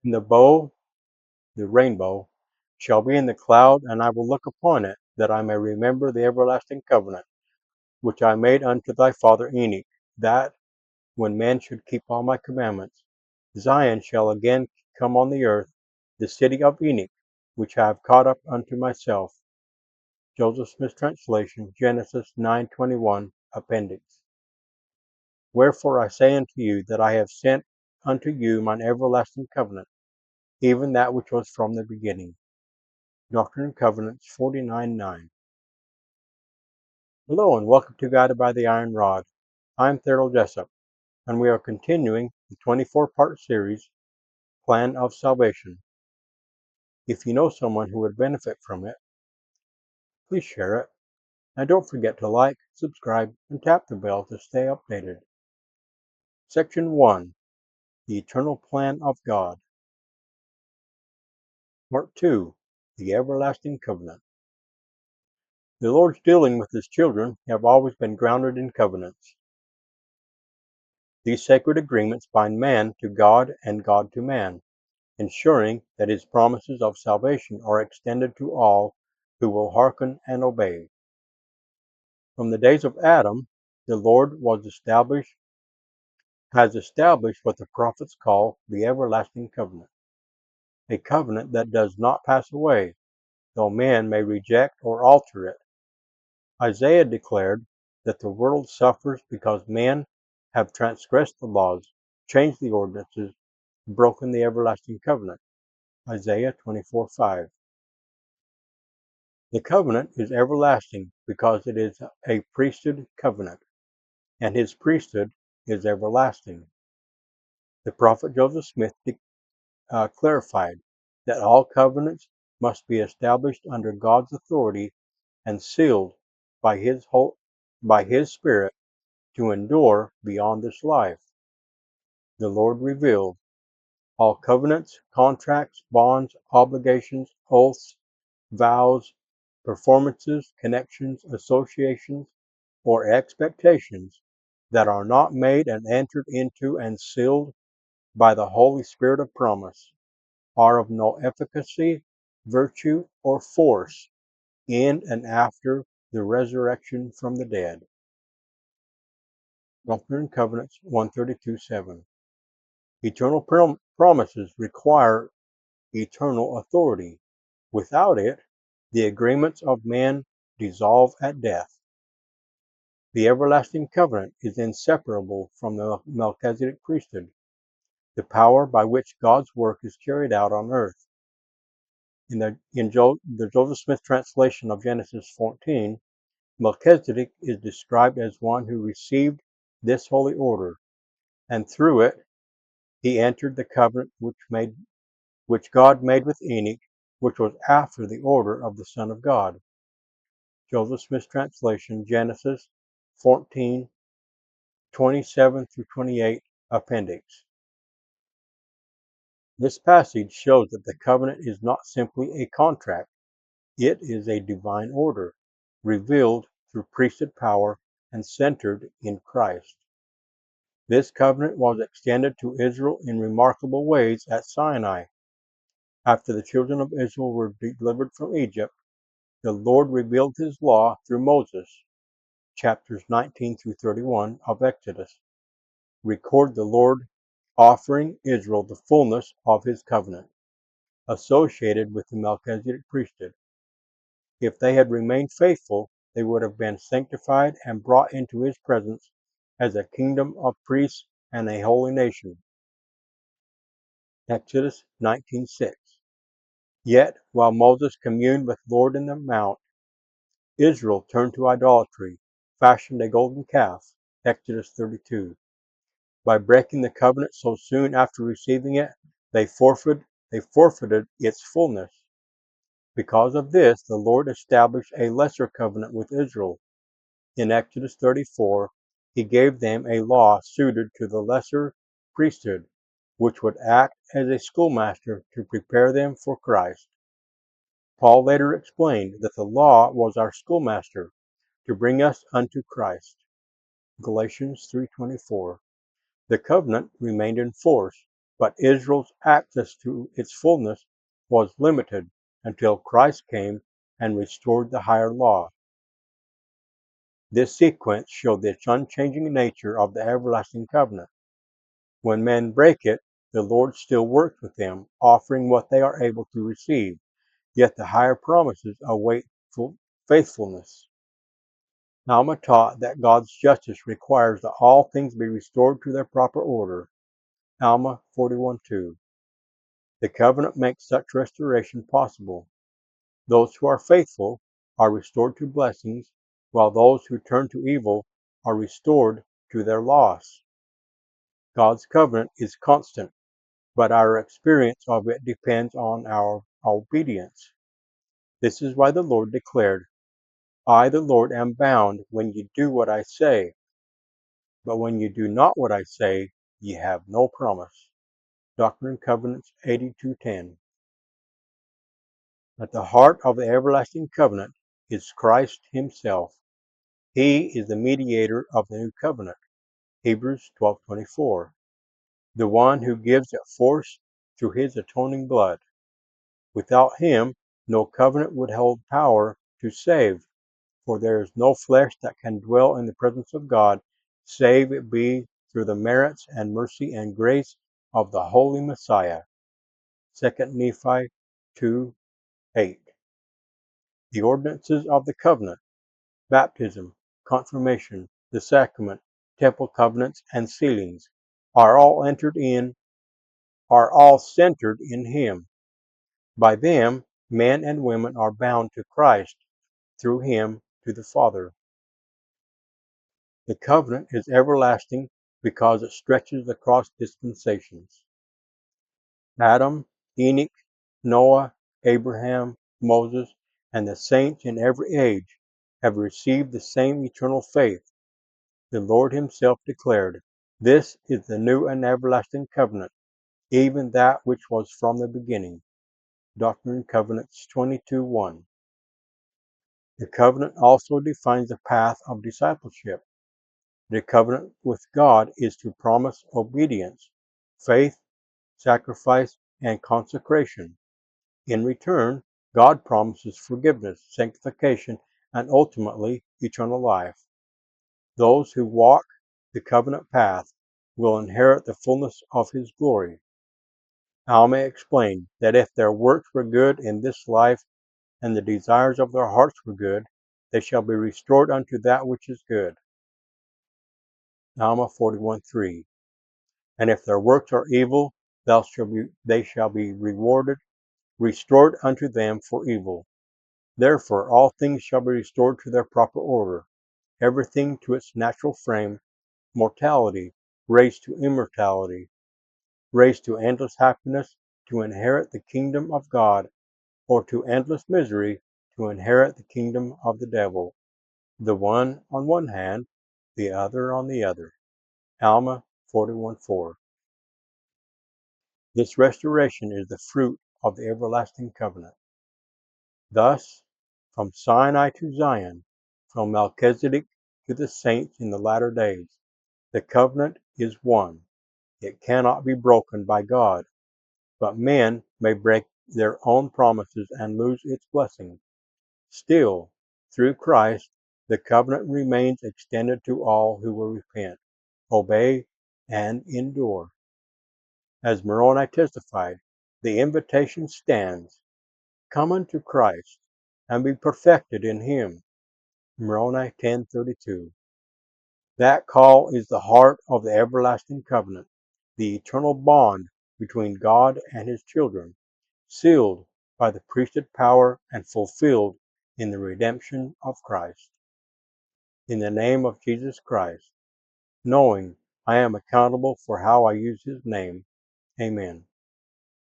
And the bow, the rainbow, shall be in the cloud, and I will look upon it, that I may remember the everlasting covenant, which I made unto thy father Enoch, that, when men should keep all my commandments, Zion shall again come on the earth, the city of Enoch, which I have caught up unto myself. Joseph Smith Translation, Genesis 9:21, Appendix. Wherefore I say unto you, that I have sent unto you mine everlasting covenant, even that which was from the beginning. Doctrine and Covenants 49:9. Hello and welcome to Guided by the Iron Rod. I'm Thurl Jessup, and we are continuing the 24-part series, Plan of Salvation. If you know someone who would benefit from it, please share it. And don't forget to like, subscribe, and tap the bell to stay updated. Section 1. The Eternal Plan of God. Part 2. The Everlasting Covenant. The Lord's dealing with His children have always been grounded in covenants. These sacred agreements bind man to God and God to man, ensuring that His promises of salvation are extended to all who will hearken and obey. From the days of Adam, the Lord has established what the prophets call the everlasting covenant, a covenant that does not pass away, though man may reject or alter it. Isaiah declared that the world suffers because men have transgressed the laws, changed the ordinances, broken the everlasting covenant. Isaiah 24:5. The covenant is everlasting because it is a priesthood covenant, and His priesthood is everlasting. The prophet Joseph Smith clarified that all covenants must be established under God's authority and sealed by His Spirit to endure beyond this life. The Lord revealed all covenants, contracts, bonds, obligations, oaths, vows, performances, connections, associations, or expectations that are not made and entered into and sealed by the Holy Spirit of promise are of no efficacy, virtue, or force in and after the resurrection from the dead. Doctrine and Covenants 132:7. Eternal promises require eternal authority. Without it, the agreements of men dissolve at death. The everlasting covenant is inseparable from the Melchizedek Priesthood, the power by which God's work is carried out on earth. In the Joseph Smith translation of Genesis 14, Melchizedek is described as one who received this holy order, and through it he entered the covenant which God made with Enoch, which was after the order of the Son of God. Joseph Smith translation, Genesis 14:27-28, Appendix. This passage shows that the covenant is not simply a contract. It is a divine order, revealed through priesthood power and centered in Christ. This covenant was extended to Israel in remarkable ways at Sinai. After the children of Israel were delivered from Egypt, the Lord revealed His law through Moses. Chapters 19-31 of Exodus record the Lord offering Israel the fullness of His covenant, associated with the Melchizedek priesthood. If they had remained faithful, they would have been sanctified and brought into His presence as a kingdom of priests and a holy nation. Exodus 19:6. Yet, while Moses communed with the Lord in the mount, Israel turned to idolatry, fashioned a golden calf. Exodus 32. By breaking the covenant so soon after receiving it, they forfeited its fullness. Because of this, the Lord established a lesser covenant with Israel. In Exodus 34, He gave them a law suited to the lesser priesthood, which would act as a schoolmaster to prepare them for Christ. Paul later explained that the law was our schoolmaster to bring us unto Christ. Galatians 3:24. The covenant remained in force but Israel's access to its fullness was limited until Christ came and restored the higher law. This sequence showed the unchanging nature of the everlasting covenant. When men break it, the Lord still works with them, offering what they are able to receive, yet the higher promises await faithfulness. Alma taught that God's justice requires that all things be restored to their proper order. Alma 41:2. The covenant makes such restoration possible. Those who are faithful are restored to blessings, while those who turn to evil are restored to their loss. God's covenant is constant, but our experience of it depends on our obedience. This is why the Lord declared, I, the Lord, am bound when you do what I say, but when you do not what I say, ye have no promise. Doctrine and Covenants 82:10. At the heart of the everlasting covenant is Christ himself. He is the mediator of the new covenant. Hebrews 12:24. The one who gives it force through his atoning blood. Without him, no covenant would hold power to save, for there is no flesh that can dwell in the presence of God, save it be through the merits and mercy and grace of the Holy Messiah. 2 Nephi 2:8. The ordinances of the covenant, baptism, confirmation, the sacrament, temple covenants, and sealings, are all centered in him. By them, men and women are bound to Christ, through him to the Father. The covenant is everlasting because it stretches across dispensations. Adam, Enoch, Noah, Abraham, Moses, and the saints in every age have received the same eternal faith. The Lord himself declared, This is the new and everlasting covenant, even that which was from the beginning. Doctrine and Covenants 22:1. The covenant also defines the path of discipleship. The covenant with God is to promise obedience, faith, sacrifice, and consecration. In return, God promises forgiveness, sanctification, and ultimately eternal life. Those who walk the covenant path will inherit the fullness of his glory. Alma explained that if their works were good in this life and the desires of their hearts were good, they shall be restored unto that which is good. Alma 41:3. And if their works are evil, they shall be restored unto them for evil. Therefore all things shall be restored to their proper order, everything to its natural frame, mortality raised to immortality, raised to endless happiness to inherit the kingdom of God, or to endless misery to inherit the kingdom of the devil, the one on one hand, the other on the other. Alma 41:4. This restoration is the fruit of the everlasting covenant. Thus, from Sinai to Zion, from Melchizedek to the saints in the latter days, the covenant is one. It cannot be broken by God, but men may break their own promises and lose its blessing. Still, through Christ, the covenant remains extended to all who will repent, obey, and endure. As Moroni testified, the invitation stands. Come unto Christ, and be perfected in him. Moroni 10:32. That call is the heart of the everlasting covenant, the eternal bond between God and his children, sealed by the priesthood power and fulfilled in the redemption of Christ. In the name of Jesus Christ, knowing I am accountable for how I use his name. Amen.